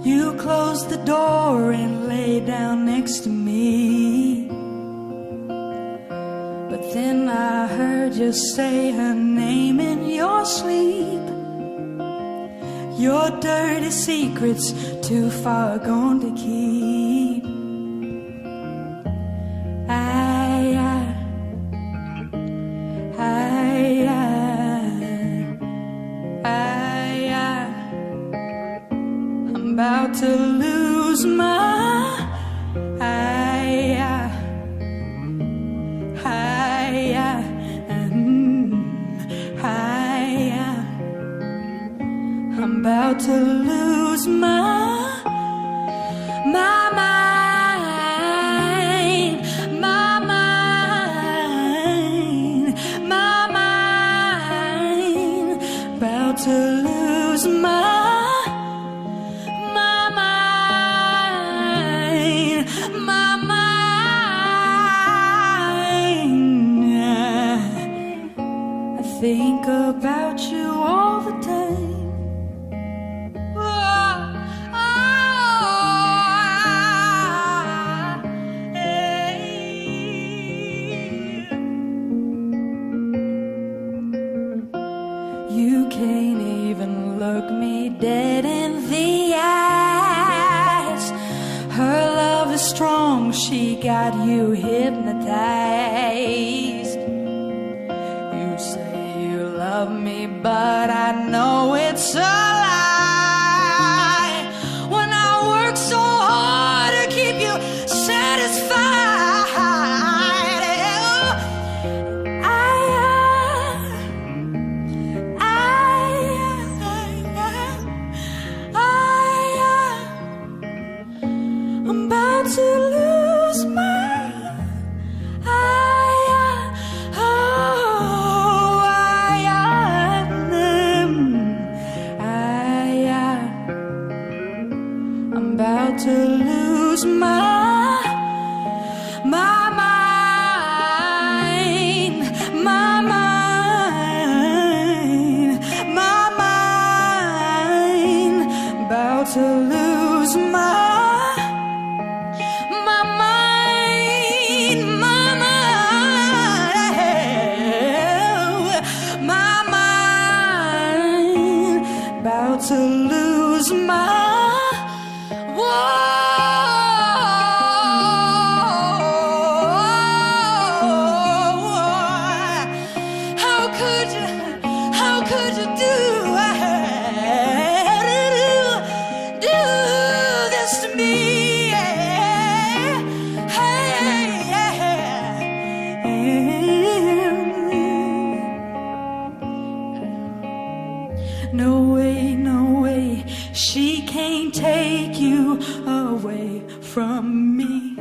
You closed the door and lay down next to me. But then I heard you say her name in your sleep. Your dirty secrets too far gone to keep. I'm about to lose my I'm about to lose my mind, my mind, my mind. About to lose my mind, my mind. I think about you all the time. You can't even look me dead in the eyes. Her love is strong, she got you hypnotized. You say you love me, but I know it's a lie. When I work so hard to keep you satisfied, I'm about to lose my I'm about to lose my mind, my mind, my mind. About to lose my mind, my mind. About to lose my how could you do this to me? No way, no way, she can't take you away from me.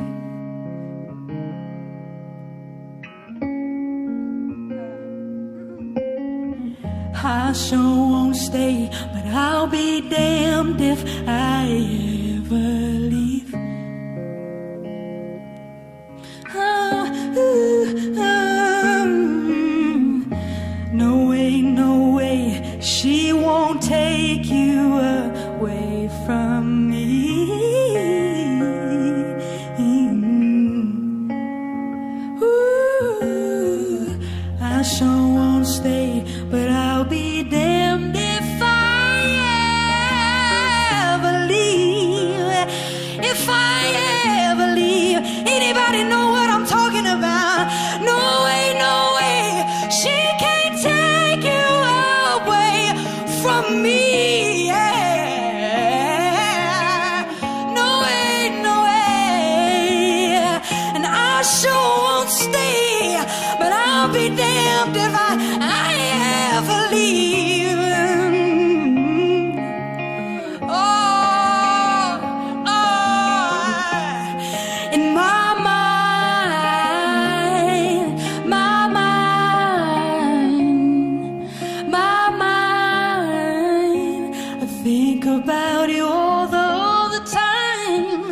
I sure won't stay, but I'll be damned if I ever leave. No way, no way, she won't take you away from me. Ooh, I sure won't stay, but I'll be damned if I ever leave. If I ever leave, anybody know what I'm talking about? No way, no way, she can't take you away from me. No way, no way, and I sure won't stay, but I'll be damned if I ever leave. Oh, in my mind, my mind, my mind. I think about you all the time.